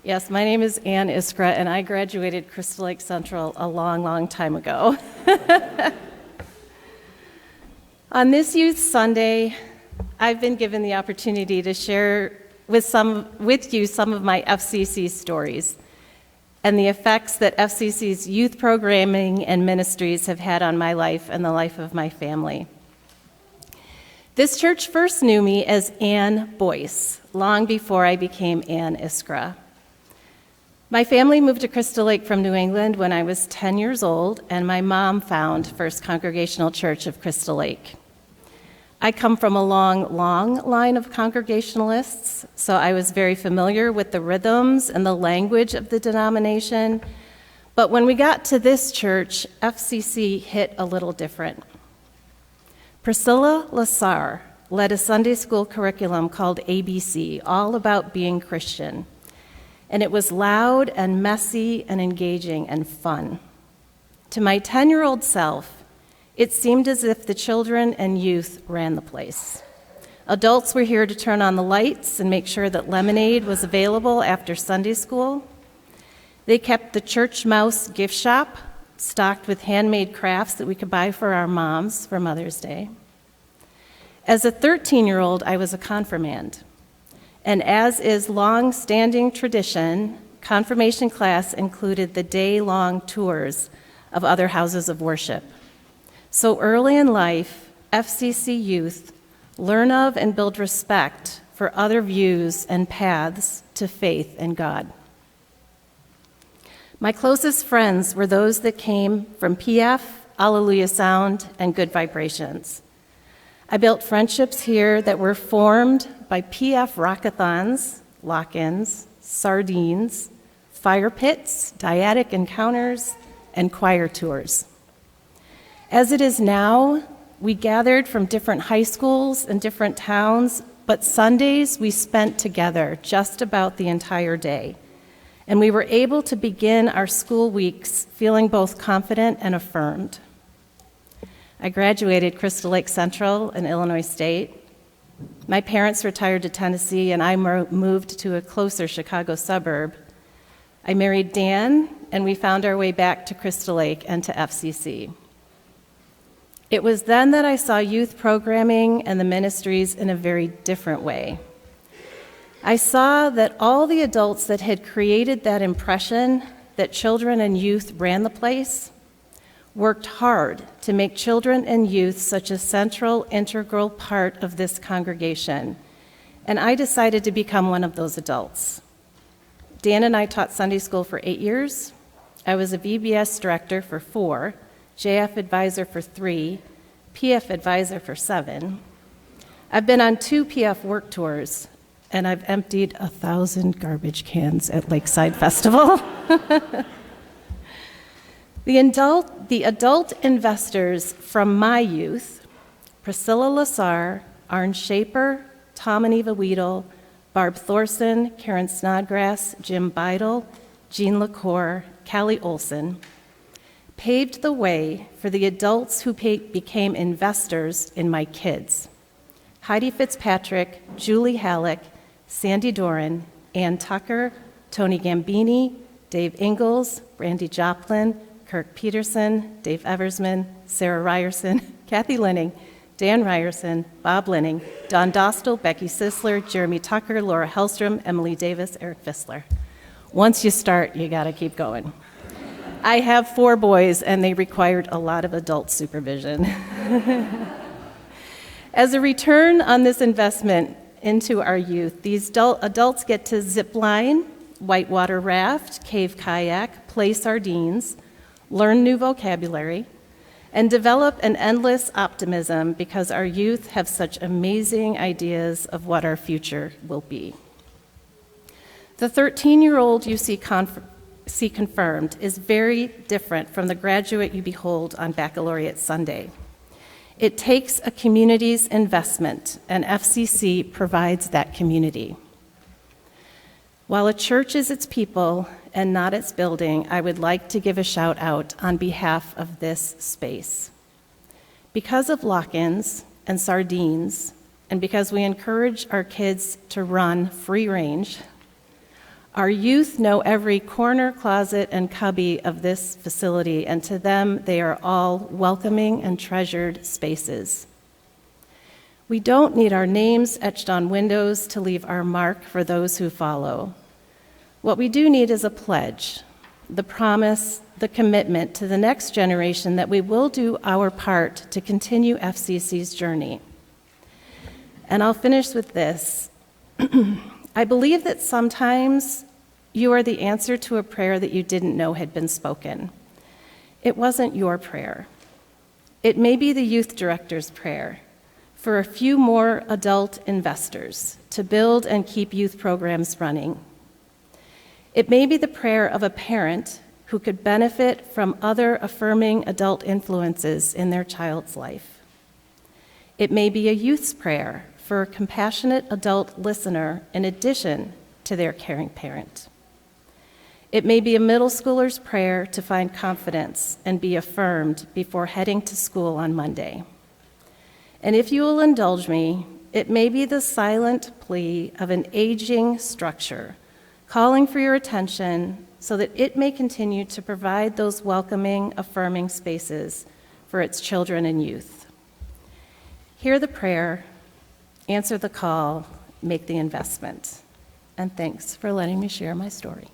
Yes, my name is Ann Iscra, and I graduated Crystal Lake Central a long, long time ago. On this Youth Sunday, I've been given the opportunity to share with you some of my FCC stories and the effects that FCC's youth programming and ministries have had on my life and the life of my family. This church first knew me as Ann Boyce, long before I became Ann Iscra. My family moved to Crystal Lake from New England when I was 10 years old, and my mom found First Congregational Church of Crystal Lake. I come from a long line of Congregationalists, so I was very familiar with the rhythms and the language of the denomination. But when we got to this church, FCC hit a little different. Priscilla Lasar led a Sunday school curriculum called ABC, all about being Christian. And it was loud and messy and engaging and fun. To my 10-year-old self, it seemed as if the children and youth ran the place. Adults were here to turn on the lights and make sure that lemonade was available after Sunday school. They kept the Church Mouse gift shop stocked with handmade crafts that we could buy for our moms for Mother's Day. As a 13-year-old, I was a confirmand. And as is long-standing tradition, confirmation class included the day-long tours of other houses of worship. So early in life, FCC youth learn of and build respect for other views and paths to faith in God. My closest friends were those that came from PF, Alleluia Sound, and Good Vibrations. I built friendships here that were formed by PF rockathons, lock-ins, sardines, fire pits, dyadic encounters, and choir tours. As it is now, we gathered from different high schools and different towns, but Sundays we spent together just about the entire day. And we were able to begin our school weeks feeling both confident and affirmed. I graduated Crystal Lake Central in Illinois State. My parents retired to Tennessee, and I moved to a closer Chicago suburb. I married Dan, and we found our way back to Crystal Lake and to FCC. It was then that I saw youth programming and the ministries in a very different way. I saw that all the adults that had created that impression that children and youth ran the place worked hard to make children and youth such a central, integral part of this congregation, and I decided to become one of those adults. Dan and I taught Sunday school for 8 years. I was a VBS director for 4, JF advisor for 3, PF advisor for 7. I've been on 2 PF work tours, and I've emptied 1,000 garbage cans at Lakeside Festival. The adult investors from my youth, Priscilla Lasar, Arn Shaper, Tom and Eva Weedle, Barb Thorson, Karen Snodgrass, Jim Beidel, Jean LaCour, Callie Olson, paved the way for the adults who became investors in my kids. Heidi Fitzpatrick, Julie Halleck, Sandy Doran, Ann Tucker, Tony Gambini, Dave Ingalls, Brandy Joplin, Kirk Peterson, Dave Eversman, Sarah Ryerson, Kathy Linning, Dan Ryerson, Bob Linning, Don Dostal, Becky Sisler, Jeremy Tucker, Laura Hellstrom, Emily Davis, Eric Fissler. Once you start, you gotta keep going. I have 4 boys, and they required a lot of adult supervision. As a return on this investment into our youth, these adults get to zip line, whitewater raft, cave kayak, play sardines, learn new vocabulary, and develop an endless optimism because our youth have such amazing ideas of what our future will be. The 13-year-old you see confirmed is very different from the graduate you behold on Baccalaureate Sunday. It takes a community's investment, and FCC provides that community. While a church is its people and not its building, I would like to give a shout out on behalf of this space. Because of lock-ins and sardines, and because we encourage our kids to run free range, Our youth know every corner, closet, and cubby of this facility, and to them, they are all welcoming and treasured spaces. We don't need our names etched on windows to leave our mark for those who follow. What we do need is a pledge, the promise, the commitment to the next generation that we will do our part to continue FCC's journey. And I'll finish with this. I believe that sometimes you are the answer to a prayer that you didn't know had been spoken. It wasn't your prayer. It may be the youth director's prayer for a few more adult investors to build and keep youth programs running. It may be the prayer of a parent who could benefit from other affirming adult influences in their child's life. It may be a youth's prayer for a compassionate adult listener in addition to their caring parent. It may be a middle schooler's prayer to find confidence and be affirmed before heading to school on Monday. And if you will indulge me, it may be the silent plea of an aging structure calling for your attention so that it may continue to provide those welcoming, affirming spaces for its children and youth. Hear the prayer, answer the call, make the investment. And thanks for letting me share my story.